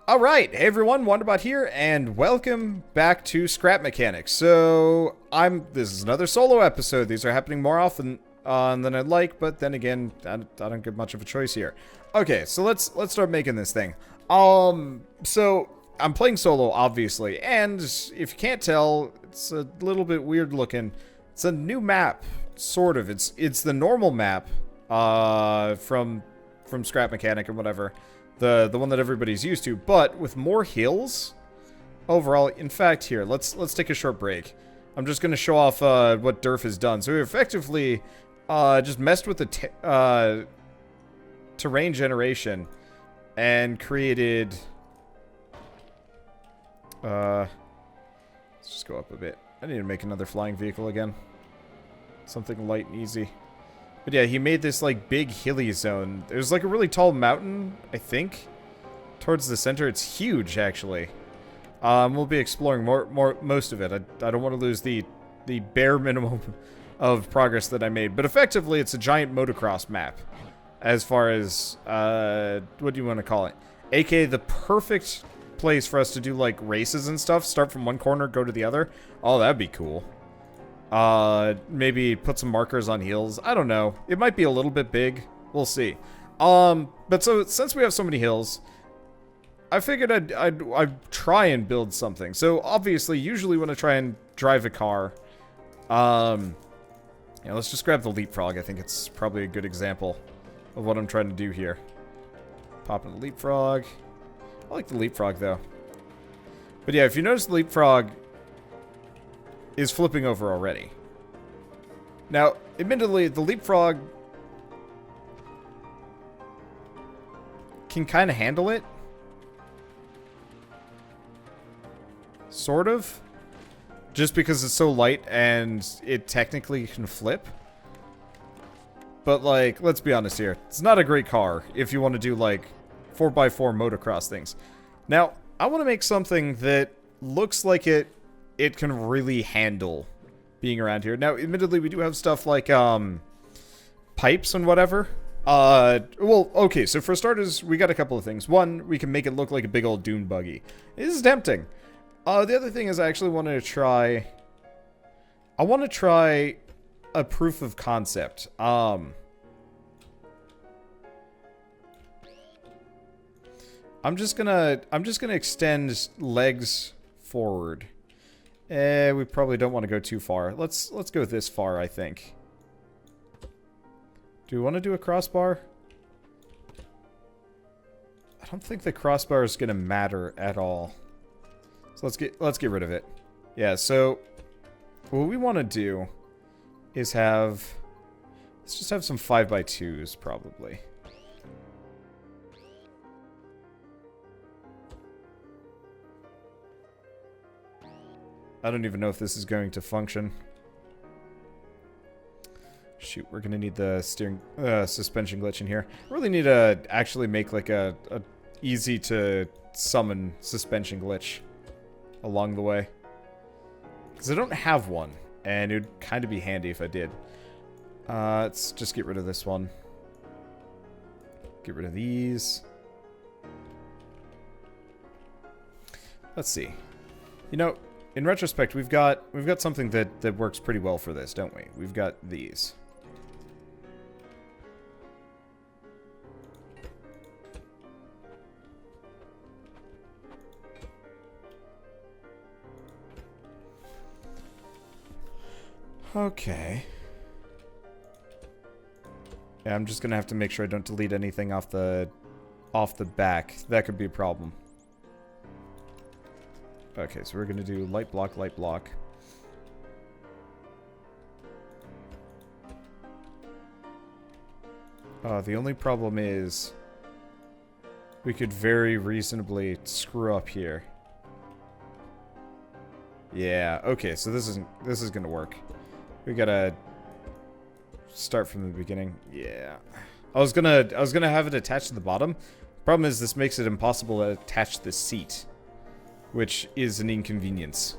Alright, hey everyone, Wanderbot here, and welcome back to Scrap Mechanics. So, this is another solo episode. These are happening more often than I'd like, but then again, I don't get much of a choice here. Okay, so let's start making this thing. So, I'm playing solo, obviously, and if you can't tell, it's a little bit weird looking. It's a new map, sort of. It's the normal map, from Scrap Mechanic and whatever. The one that everybody's used to, but with more hills overall. In fact, here, let's take a short break. I'm just going to show off what Durf has done. So we effectively just messed with the terrain generation and created... let's just go up a bit. I need to make another flying vehicle again. Something light and easy. But yeah, he made this, like, big hilly zone. There's, like, a really tall mountain, I think, towards the center. It's huge, actually. We'll be exploring most of it. I don't want to lose the bare minimum of progress that I made. But effectively, it's a giant motocross map, as far as, what do you want to call it? AKA the perfect place for us to do, like, races and stuff. Start from one corner, go to the other. Oh, that'd be cool. Maybe put some markers on hills. I don't know. It might be a little bit big. We'll see. But so, since we have so many hills, I figured I'd try and build something. So, obviously, usually when I try and drive a car, yeah, let's just grab the leapfrog. I think it's probably a good example of what I'm trying to do here. Pop in the leapfrog. I like the leapfrog, though. But yeah, if you notice the leapfrog is flipping over already. Now, admittedly, the leapfrog can kind of handle it. Sort of. Just because it's so light and it technically can flip. But, like, let's be honest here. It's not a great car if you want to do, like, 4x4 motocross things. Now, I want to make something that looks like it can really handle being around here. Now, admittedly, we do have stuff like, pipes and whatever. Well, okay, so for starters, we got a couple of things. One, we can make it look like a big old dune buggy. This is tempting. The other thing is I actually wanted to try... I want to try a proof of concept. I'm just gonna extend legs forward. We probably don't want to go too far. Let's go this far, I think. Do we want to do a crossbar? I don't think the crossbar is going to matter at all. So let's get rid of it. Yeah, so what we want to do is let's just have some 5x2s probably. I don't even know if this is going to function. Shoot, we're gonna need the suspension glitch in here. I really need to actually make like a easy to summon suspension glitch along the way. Because I don't have one, and it would kind of be handy if I did. Let's just get rid of this one. Get rid of these. Let's see. You know, in retrospect, we've got something that works pretty well for this, don't we? We've got these. Okay. Yeah, I'm just gonna have to make sure I don't delete anything off the back. That could be a problem. Okay, so we're gonna do light block, light block. The only problem is we could very reasonably screw up here. Yeah, okay, so this is gonna work. We gotta start from the beginning. Yeah. I was gonna have it attached to the bottom. Problem is this makes it impossible to attach the seat, which is an inconvenience,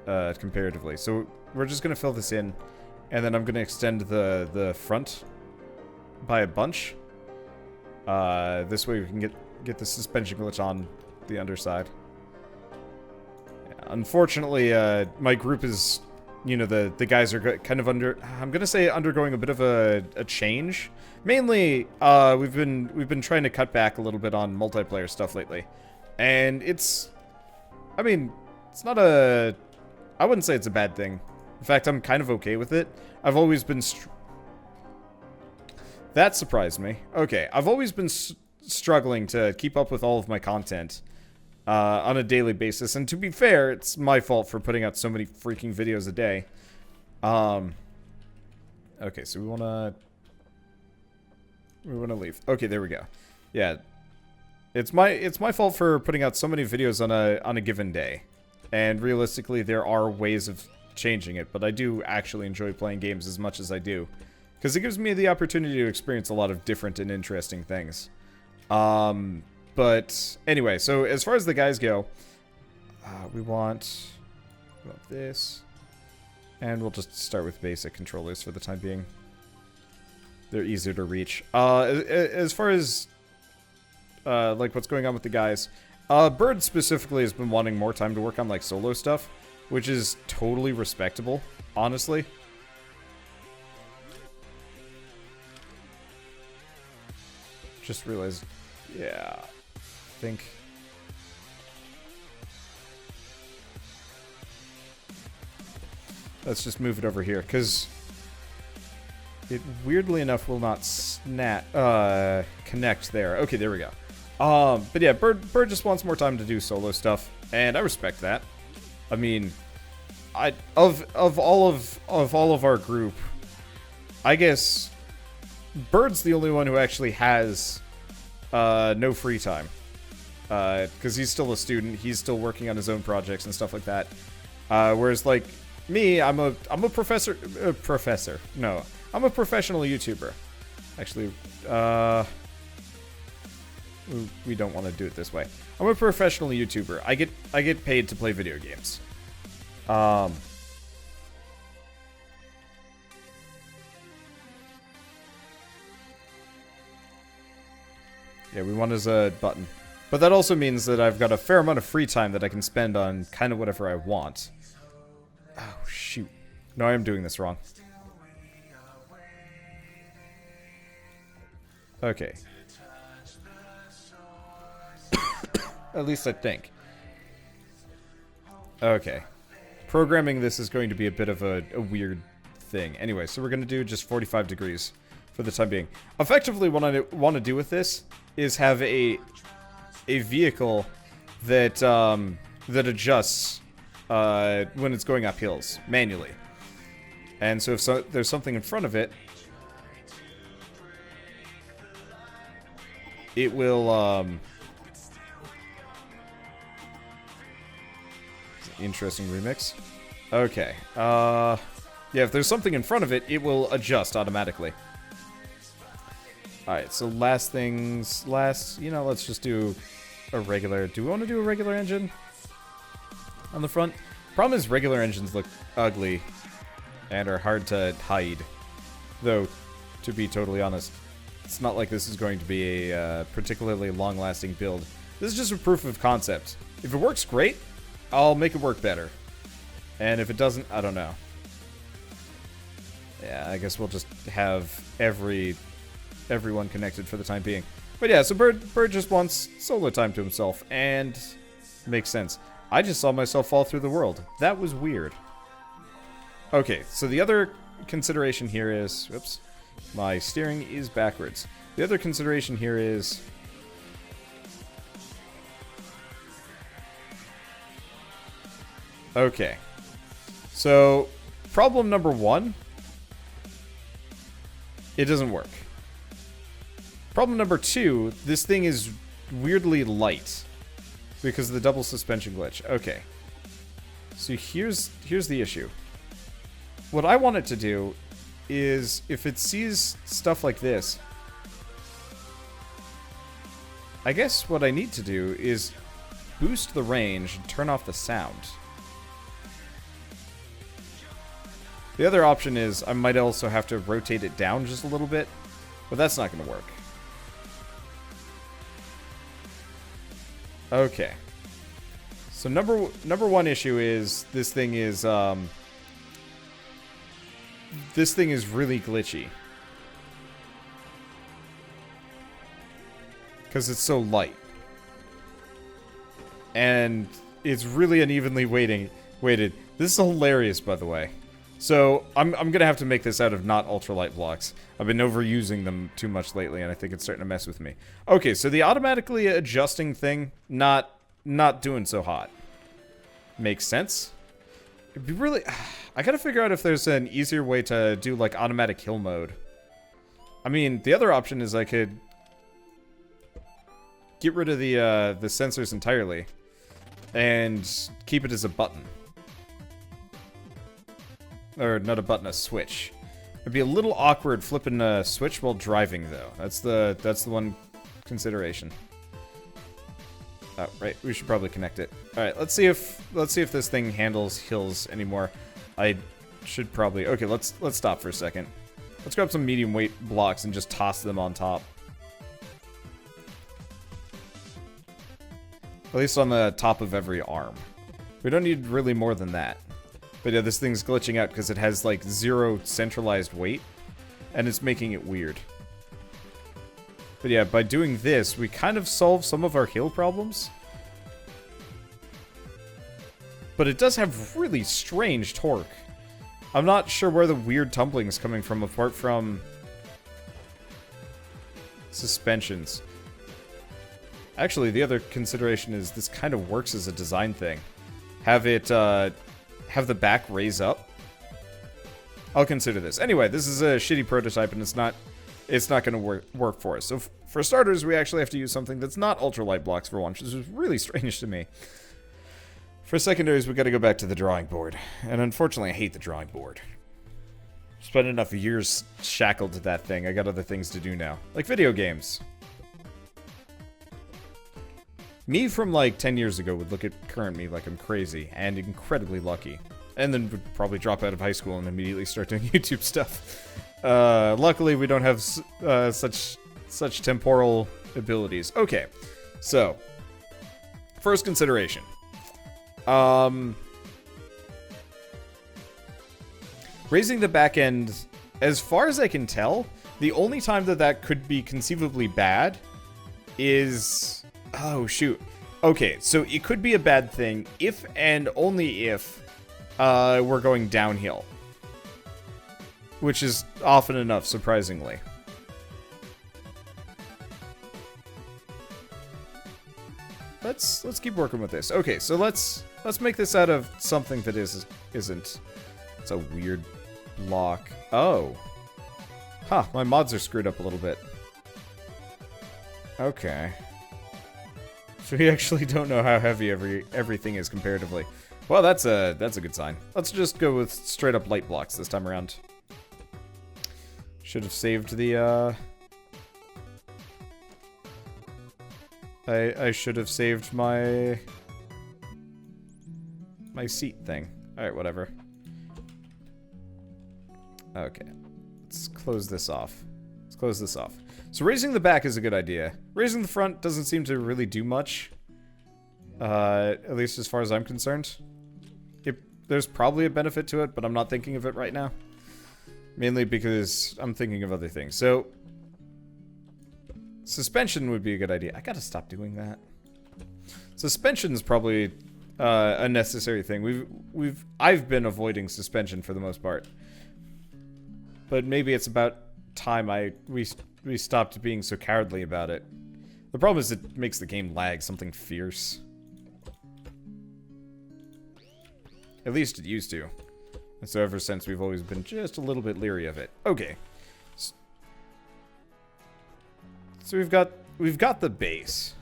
comparatively. So we're just gonna fill this in, and then I'm gonna extend the front by a bunch. This way we can get the suspension glitch on the underside. Yeah, unfortunately, my group is, you know, the guys are kind of I'm gonna say undergoing a bit of a change. Mainly, we've been trying to cut back a little bit on multiplayer stuff lately, and it's, I mean, it's not a, I wouldn't say it's a bad thing. In fact, I'm kind of okay with it. I've always been that surprised me. Okay, I've always been struggling to keep up with all of my content on a daily basis, and to be fair, it's my fault for putting out so many freaking videos a day. Okay, so we wanna leave. Okay, there we go. Yeah, it's my fault for putting out so many videos on a given day, and realistically, there are ways of changing it, but I do actually enjoy playing games as much as I do, because it gives me the opportunity to experience a lot of different and interesting things. But anyway, so as far as the guys go, we want this, and we'll just start with basic controllers for the time being. They're easier to reach. As far as like what's going on with the guys, Bird specifically has been wanting more time to work on like solo stuff, which is totally respectable, honestly. Just realized, yeah, I think let's just move it over here, because it weirdly enough will not connect there. Okay, there we go. But yeah, Bird just wants more time to do solo stuff, and I respect that. I mean, of all of our group, I guess Bird's the only one who actually has no free time, because he's still a student. He's still working on his own projects and stuff like that. Whereas like me, I'm a professor. No, I'm a professional YouTuber. Actually, we don't want to do it this way. I'm a professional YouTuber. I get paid to play video games. Yeah, we want his button. But that also means that I've got a fair amount of free time that I can spend on kind of whatever I want. Oh, shoot. No, I am doing this wrong. Okay. At least I think. Okay. Programming this is going to be a bit of a weird thing. Anyway, so we're going to do just 45 degrees for the time being. Effectively, what I want to do with this is have a vehicle that that adjusts when it's going up hills manually. And so if there's something in front of it, it will interesting remix. Okay. Yeah, if there's something in front of it, it will adjust automatically. Alright, so last, you know, let's just do a regular. Do we want to do a regular engine on the front? Problem is regular engines look ugly and are hard to hide. Though, to be totally honest, it's not like this is going to be a particularly long-lasting build. This is just a proof of concept. If it works great, I'll make it work better. And if it doesn't, I don't know. Yeah, I guess we'll just have everyone connected for the time being. But yeah, so Bird just wants solo time to himself, and makes sense. I just saw myself fall through the world. That was weird. Okay, so the other consideration here is, whoops, my steering is backwards. The other consideration here is, okay, so problem number one, it doesn't work. Problem number two, this thing is weirdly light because of the double suspension glitch. Okay, so here's the issue. What I want it to do is, if it sees stuff like this, I guess what I need to do is boost the range and turn off the sound. The other option is I might also have to rotate it down just a little bit, but that's not going to work. Okay. So number one issue is this thing is really glitchy. Because it's so light. And it's really unevenly weighted. This is hilarious, by the way. So, I'm gonna have to make this out of not ultralight blocks. I've been overusing them too much lately, and I think it's starting to mess with me. Okay, so the automatically adjusting thing, not doing so hot. Makes sense. It'd be really... I gotta figure out if there's an easier way to do, like, automatic kill mode. I mean, the other option is I could get rid of the sensors entirely and keep it as a button. Or not a button, a switch. It'd be a little awkward flipping a switch while driving, though. That's the one consideration. Oh, right. We should probably connect it. All right. Let's see if this thing handles hills anymore. I should probably. Okay. Let's stop for a second. Let's grab some medium weight blocks and just toss them on top. At least on the top of every arm. We don't need really more than that. But yeah, this thing's glitching out because it has, like, 0 centralized weight. And it's making it weird. But yeah, by doing this, we kind of solve some of our hill problems. But it does have really strange torque. I'm not sure where the weird tumbling is coming from, apart from suspensions. Actually, the other consideration is this kind of works as a design thing. Have it, have the back raise up. I'll consider this. Anyway, this is a shitty prototype, and it's not going to work for us. So for starters, we actually have to use something that's not ultralight blocks for one, which is really strange to me. For secondaries, we got to go back to the drawing board, and unfortunately, I hate the drawing board. Spent enough years shackled to that thing. I got other things to do now, like video games. Me from like 10 years ago would look at current me like I'm crazy and incredibly lucky. And then would probably drop out of high school and immediately start doing YouTube stuff. Luckily, we don't have such temporal abilities. Okay, so first consideration. Raising the back end, as far as I can tell, the only time that could be conceivably bad is... Oh, shoot. Okay, so it could be a bad thing if and only if we're going downhill. Which is often enough, surprisingly. Let's keep working with this. Okay, so let's make this out of something that isn't. It's a weird block. Oh. Huh, my mods are screwed up a little bit. Okay. So we actually don't know how heavy everything is comparatively. Well, that's a good sign. Let's just go with straight up light blocks this time around. Should have saved the I should have saved my seat thing. Alright, whatever. Okay. Let's close this off. Let's close this off. So raising the back is a good idea. Raising the front doesn't seem to really do much. At least as far as I'm concerned. There's probably a benefit to it, but I'm not thinking of it right now. Mainly because I'm thinking of other things. So, suspension would be a good idea. I gotta stop doing that. Suspension is probably a necessary thing. I've been avoiding suspension for the most part. But maybe it's about time we stopped being so cowardly about it. The problem is it makes the game lag something fierce. At least it used to. And so ever since, we've always been just a little bit leery of it. Okay. So we've got the base.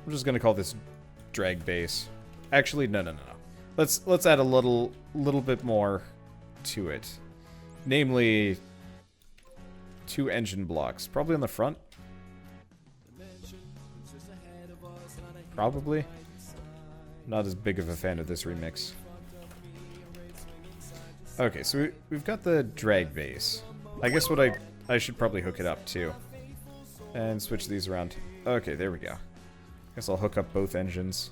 I'm just gonna call this drag base. Actually, no. Let's add a little bit more to it. Namely, 2 engine blocks. Probably on the front. Probably. Not as big of a fan of this remix. Okay, so we've got the drag base. I guess what I should probably hook it up too. And switch these around. Okay, there we go. Guess I'll hook up both engines.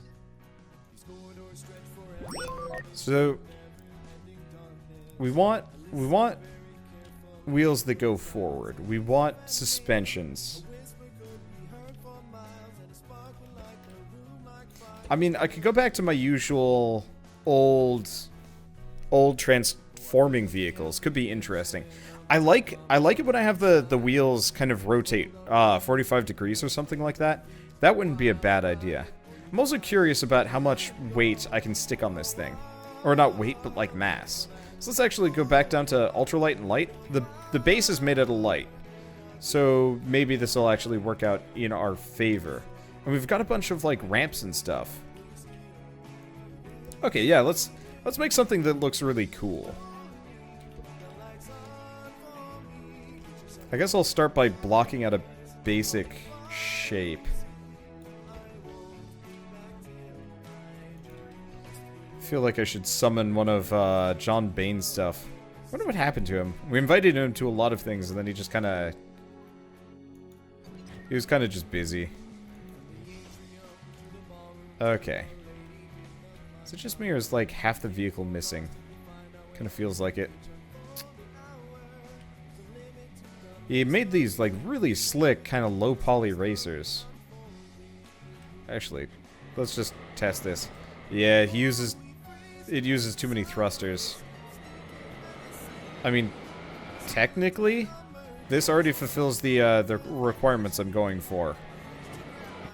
So we want wheels that go forward. We want suspensions. I mean, I could go back to my usual old transforming vehicles. Could be interesting. I like it when I have the wheels kind of rotate 45 degrees or something like that. That wouldn't be a bad idea. I'm also curious about how much weight I can stick on this thing. Or not weight, but like mass. So let's actually go back down to ultralight and light. The base is made out of light. So maybe this will actually work out in our favor. And we've got a bunch of like ramps and stuff. Okay, yeah, let's make something that looks really cool. I guess I'll start by blocking out a basic shape. I feel like I should summon one of John Bane's stuff. I wonder what happened to him. We invited him to a lot of things, and then he just kind of... He was kind of just busy. Okay. Is it just me, or is like half the vehicle missing? Kind of feels like it. He made these like really slick, kind of low poly racers. Actually, let's just test this. Yeah, it uses too many thrusters. I mean, technically, this already fulfills the requirements I'm going for.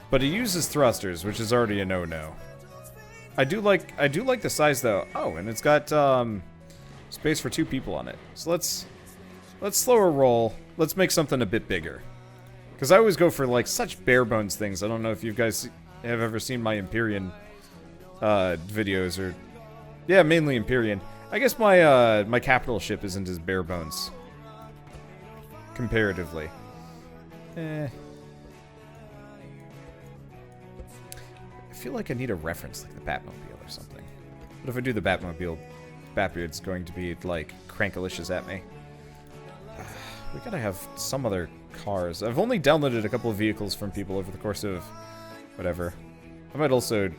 But it uses thrusters, which is already a no-no. I do like the size though. Oh, and it's got space for 2 people on it. So let's slow a roll. Let's make something a bit bigger. Because I always go for like such bare bones things. I don't know if you guys have ever seen my Empyrean videos or... Yeah, mainly Empyrean. I guess my my capital ship isn't as bare bones. Comparatively. I feel like I need a reference like the Batmobile or something. But if I do the Batmobile, Batbeard's going to be like crankalicious at me. We gotta have some other cars. I've only downloaded a couple of vehicles from people over the course of whatever. I might also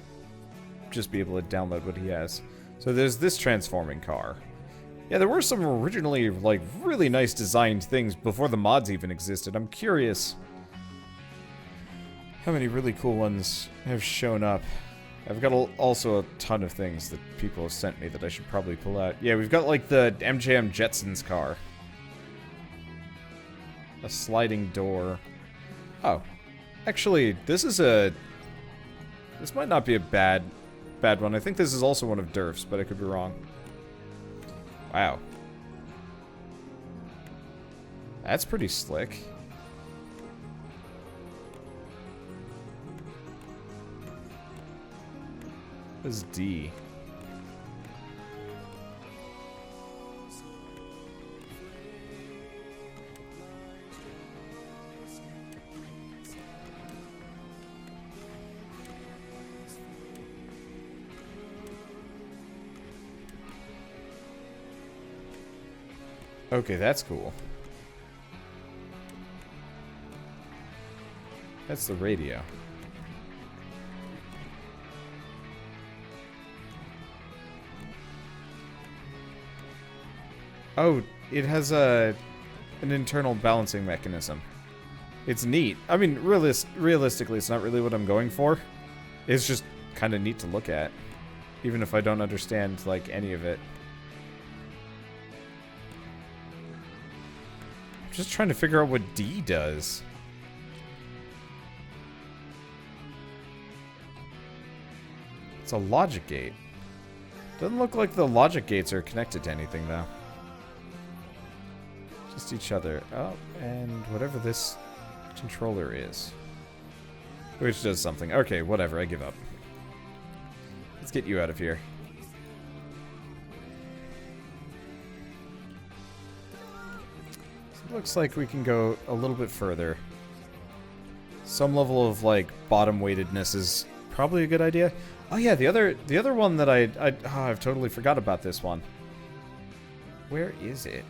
just be able to download what he has. So there's this transforming car. Yeah, there were some originally like really nice designed things before the mods even existed. I'm curious how many really cool ones have shown up. I've got also a ton of things that people have sent me that I should probably pull out. Yeah, we've got like the MJM Jetsons car. A sliding door. Oh. Actually, this might not be a bad one. I think this is also one of Durf's, but I could be wrong. Wow. That's pretty slick. What is D? Okay, that's cool. That's the radio. Oh, it has an internal balancing mechanism. It's neat. I mean, realistically, it's not really what I'm going for. It's just kind of neat to look at, even if I don't understand, like, any of it. I'm just trying to figure out what D does. It's a logic gate. Doesn't look like the logic gates are connected to anything, though. Just each other. Oh, and whatever this controller is. Which does something. Okay, whatever, I give up. Let's get you out of here. So it looks like we can go a little bit further. Some level of, like, bottom weightedness is probably a good idea. Oh yeah, the other one that I've totally forgot about this one. Where is it?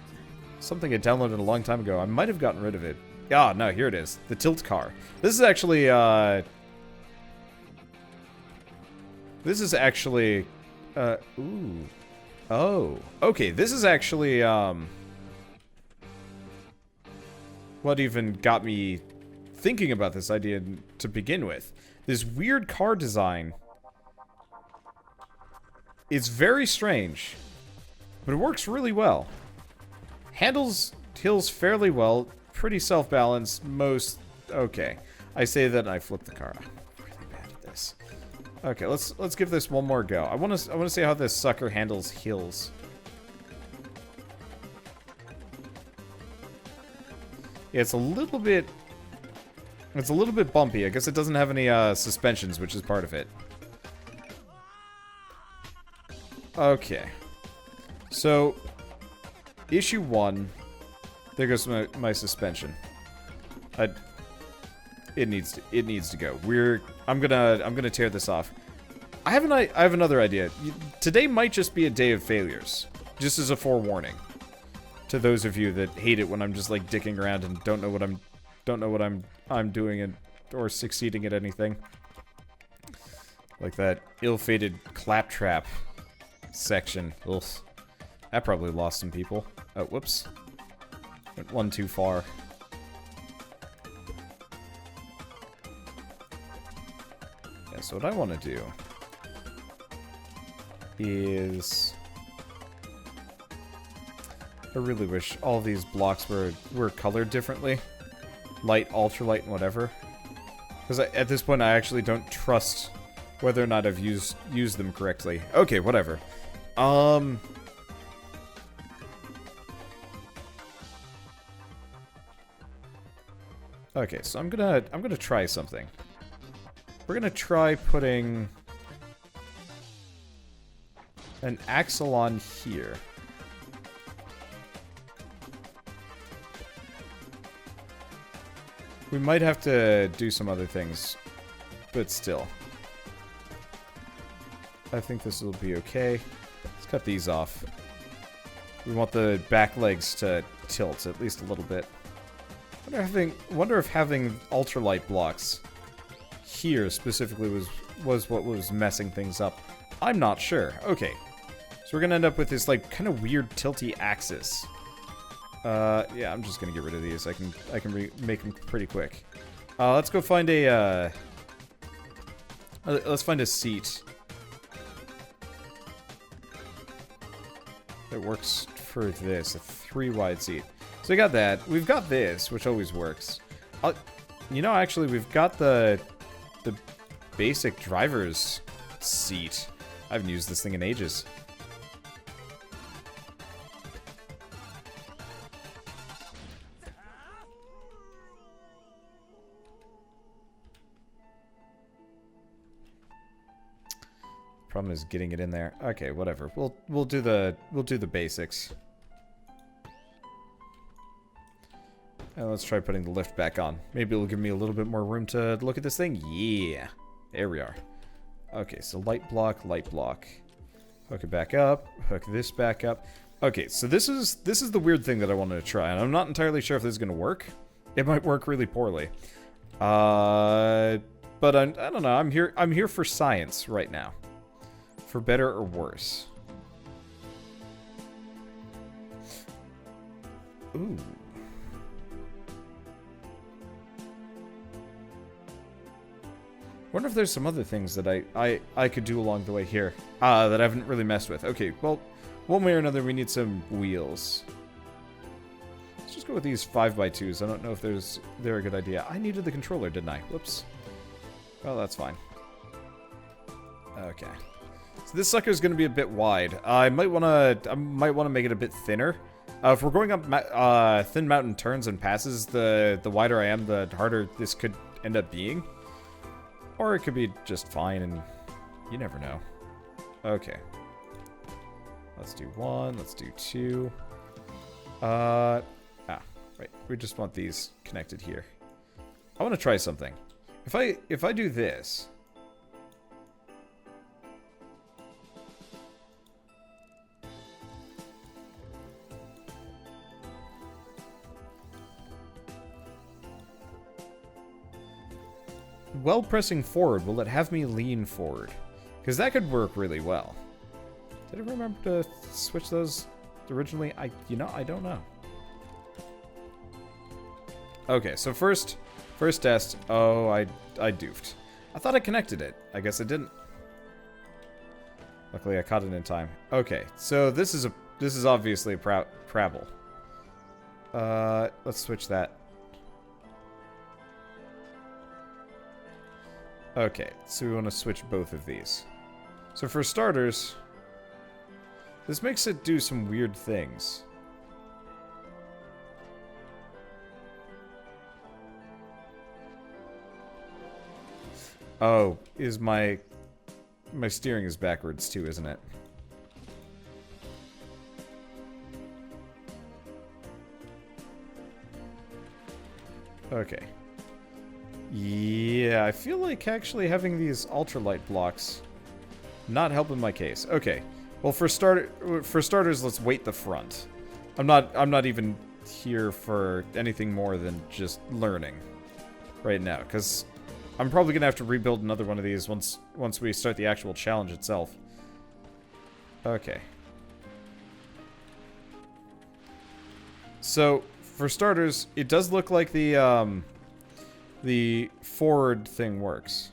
Something I downloaded a long time ago. I might have gotten rid of it. Ah, no, here it is. The tilt car. This is actually, This is actually... ooh. Oh. Okay, this is actually, what even got me thinking about this idea to begin with. This weird car design. It's very strange, but it works really well. Handles hills fairly well, pretty self-balanced, most... Okay. I say that and I flip the car. I'm really bad at this. Okay, let's give this one more go. I want to see how this sucker handles hills. Yeah, it's a little bit bumpy. I guess it doesn't have any suspensions, which is part of it. Okay. So, issue 1. There goes my suspension. It needs to go. I'm gonna tear this off. I have another idea. Today might just be a day of failures, just as a forewarning to those of you that hate it when I'm just like dicking around and don't know what I'm doing or succeeding at anything. Like that ill-fated claptrap section. Ugh. That probably lost some people. Oh, whoops. Went one too far. Yeah, so what I want to do is... I really wish all these blocks were colored differently. Light, ultralight, and whatever. Because at this point I actually don't trust whether or not I've used them correctly. Okay, whatever. Okay, so I'm gonna try something. We're gonna try putting an axle on here. We might have to do some other things, but still. I think this will be okay. Let's cut these off. We want the back legs to tilt at least a little bit. Wonder if having ultralight blocks here specifically was what was messing things up. I'm not sure. Okay. So we're gonna end up with this like kind of weird tilty axis. Yeah, I'm just gonna get rid of these. I can make them pretty quick. Let's go find a let's find a seat that works for this, a 3-wide seat. So we got that. We've got this, which always works. You know, actually, we've got the basic driver's seat. I haven't used this thing in ages. Problem is getting it in there. Okay, whatever. We'll do the basics. And let's try putting the lift back on. Maybe it'll give me a little bit more room to look at this thing. Yeah. There we are. Okay, so light block, light block. Hook it back up. Hook this back up. Okay, so this is the weird thing that I wanted to try, and I'm not entirely sure if this is gonna work. It might work really poorly. But I don't know. I'm here for science right now. For better or worse. Ooh. Wonder if there's some other things that I could do along the way here that I haven't really messed with. Okay, well, one way or another, we need some wheels. Let's just go with these 5x2s. I don't know if they're a good idea. I needed the controller, didn't I? Whoops. Well, that's fine. Okay. So this sucker is going to be a bit wide. I might want to make it a bit thinner. If we're going up thin mountain turns and passes, the wider I am, the harder this could end up being. Or it could be just fine, and you never know. Okay. Let's do 1. Let's do 2. Right. We just want these connected here. I want to try something. If I do this. While pressing forward, will it have me lean forward? Because that could work really well. Did I remember to switch those originally? I don't know. Okay, so first test. Oh, I doofed. I thought I connected it. I guess I didn't. Luckily, I caught it in time. Okay, so this is obviously a Prabble. Let's switch that. Okay, so we want to switch both of these. So for starters, this makes it do some weird things. Oh, is my steering is backwards too, isn't it? Okay. Yeah, I feel like actually having these ultralight blocks not helping my case. Okay. Well, for starters, let's weight the front. I'm not even here for anything more than just learning right now, because I'm probably gonna have to rebuild another one of these once we start the actual challenge itself. Okay. So for starters, it does look like the forward thing works.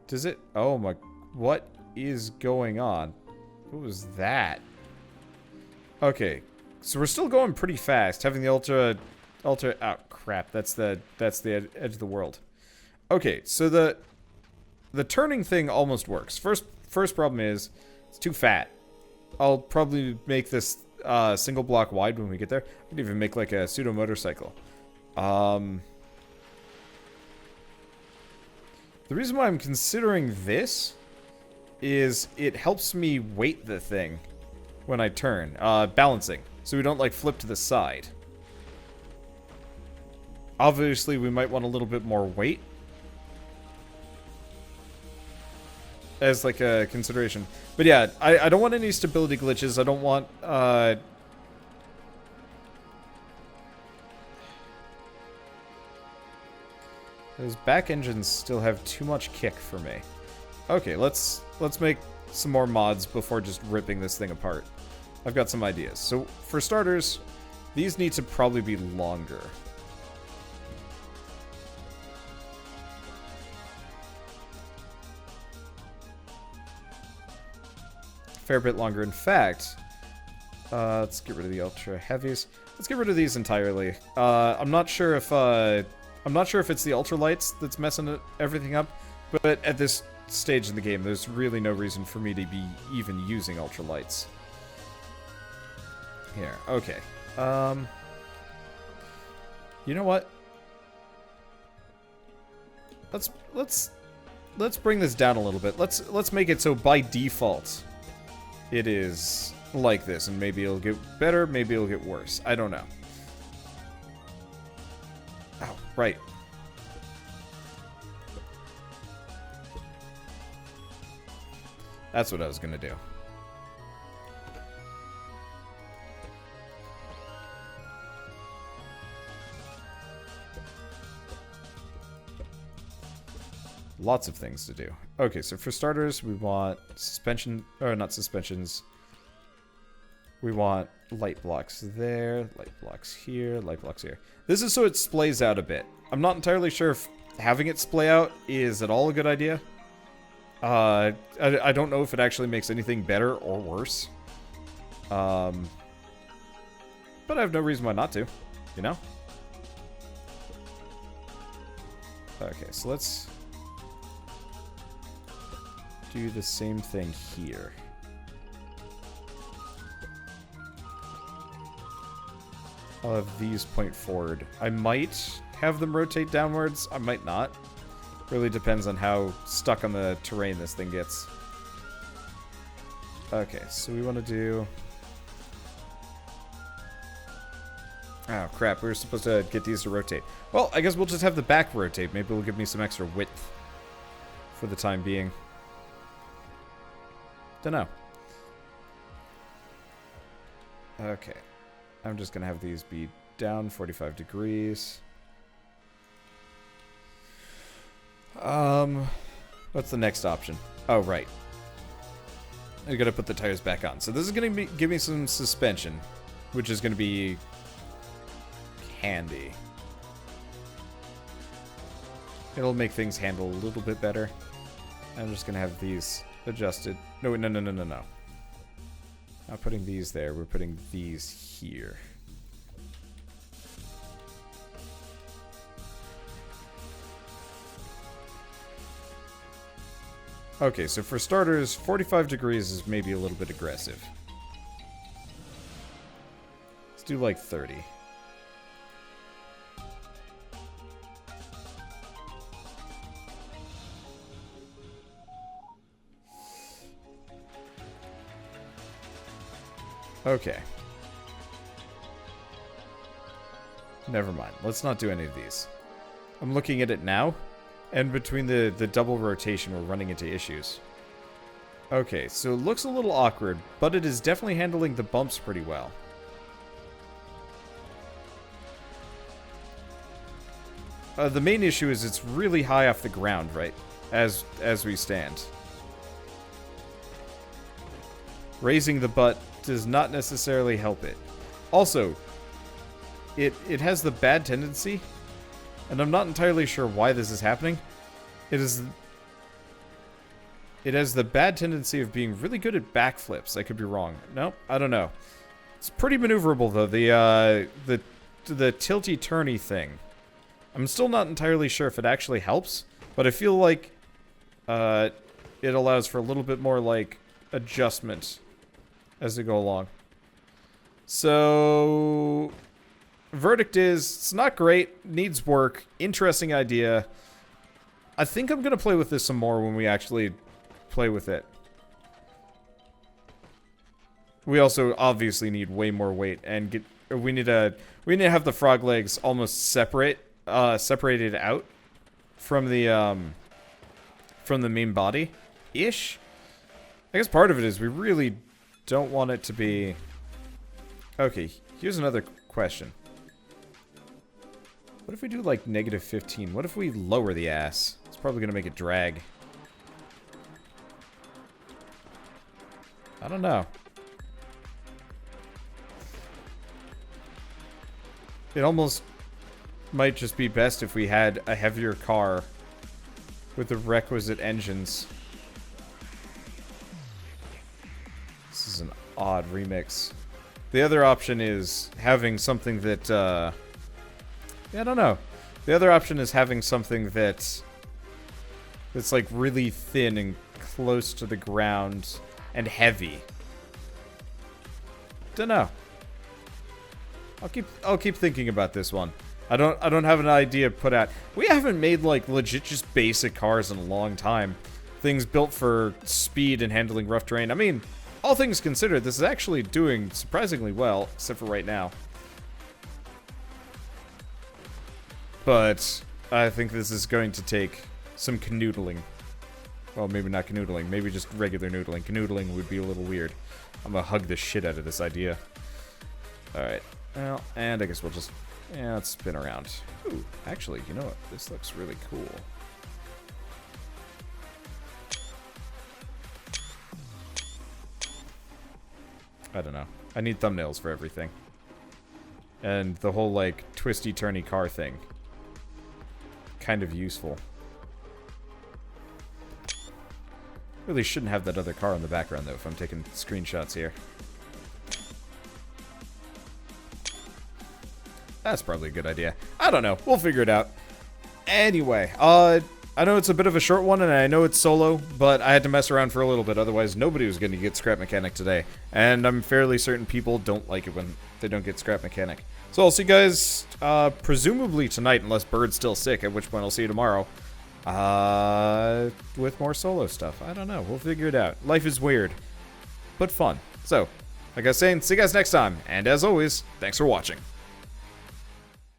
Does it? Oh my! What is going on? What was that? Okay, so we're still going pretty fast, having the ultra. Oh crap! That's the edge of the world. Okay, so the turning thing almost works. First problem is it's too fat. I'll probably make this single block wide when we get there. I could even make like a pseudo motorcycle. The reason why I'm considering this is it helps me weight the thing when I turn. Balancing, so we don't like flip to the side. Obviously, we might want a little bit more weight as like a consideration. But yeah, I don't want any stability glitches. I don't want those back engines still have too much kick for me. Okay, let's make some more mods before just ripping this thing apart. I've got some ideas. So for starters, these need to probably be longer. Fair bit longer. In fact, let's get rid of the ultra heavies. Let's get rid of these entirely. I'm not sure if it's the ultralights that's messing everything up, but at this stage in the game, there's really no reason for me to be even using ultralights. Here, okay. You know what? Let's bring this down a little bit. Let's make it so by default it is like this, and maybe it'll get better, maybe it'll get worse. I don't know. Oh, right. That's what I was gonna do. Lots of things to do. Okay, so for starters, we want suspension, or not suspensions. We want light blocks there, light blocks here, light blocks here. This is so it splays out a bit. I'm not entirely sure if having it splay out is at all a good idea. I don't know if it actually makes anything better or worse. But I have no reason why not to, you know? Okay, so let's do the same thing here. I'll have these point forward. I might have them rotate downwards. I might not. Really depends on how stuck on the terrain this thing gets. Okay, so we want to do... Oh, crap. We were supposed to get these to rotate. Well, I guess we'll just have the back rotate. Maybe it'll give me some extra width for the time being. Dunno. Okay. I'm just going to have these be down 45 degrees. What's the next option? Oh, right. I gotta put the tires back on. So this is gonna give me some suspension, which is gonna be handy. It'll make things handle a little bit better. I'm just gonna have these adjusted. No, no, no, no, no, no. Not putting these there. We're putting these here. Okay, so for starters, 45 degrees is maybe a little bit aggressive. Let's do like 30. Okay. Never mind. Let's not do any of these. I'm looking at it now, and between the double rotation, we're running into issues. Okay, so it looks a little awkward, but it is definitely handling the bumps pretty well. The main issue is it's really high off the ground, right? As we stand. Raising the butt does not necessarily help it. Also, it has the bad tendency, and I'm not entirely sure why this is happening. It has the bad tendency of being really good at backflips. I could be wrong. Nope, I don't know. It's pretty maneuverable though. The tilty-turny thing. I'm still not entirely sure if it actually helps, but I feel like it allows for a little bit more like adjustment as they go along. So, verdict is, it's not great, needs work, interesting idea. I think I'm going to play with this some more when we actually play with it. We also obviously need way more weight, and we need to have the frog legs almost separated out from the main body ish. I guess part of it is we really don't want it to be... Okay, here's another question. What if we do like -15? What if we lower the ass? It's probably gonna make it drag. I don't know. It almost might just be best if we had a heavier car with the requisite engines. This is an odd remix. The other option is having something that, yeah, I don't know. The other option is having something that's like really thin and close to the ground and heavy. Don't know. I'll keep thinking about this one. I don't have an idea put out. We haven't made like legit just basic cars in a long time. Things built for speed and handling rough terrain. I mean, all things considered, this is actually doing surprisingly well, except for right now. But I think this is going to take some canoodling. Well, maybe not canoodling, maybe just regular noodling. Canoodling would be a little weird. I'm gonna hug the shit out of this idea. Alright, well, and I guess we'll just, yeah, let's spin around. Ooh, actually, you know what? This looks really cool. I don't know. I need thumbnails for everything. And the whole, like, twisty-turny car thing. Kind of useful. Really shouldn't have that other car in the background, though, if I'm taking screenshots here. That's probably a good idea. I don't know. We'll figure it out. Anyway, I know it's a bit of a short one, and I know it's solo, but I had to mess around for a little bit, otherwise nobody was going to get Scrap Mechanic today. And I'm fairly certain people don't like it when they don't get Scrap Mechanic. So I'll see you guys, presumably tonight, unless Bird's still sick, at which point I'll see you tomorrow. With more solo stuff. I don't know. We'll figure it out. Life is weird, but fun. So, like I was saying, see you guys next time, and as always, thanks for watching.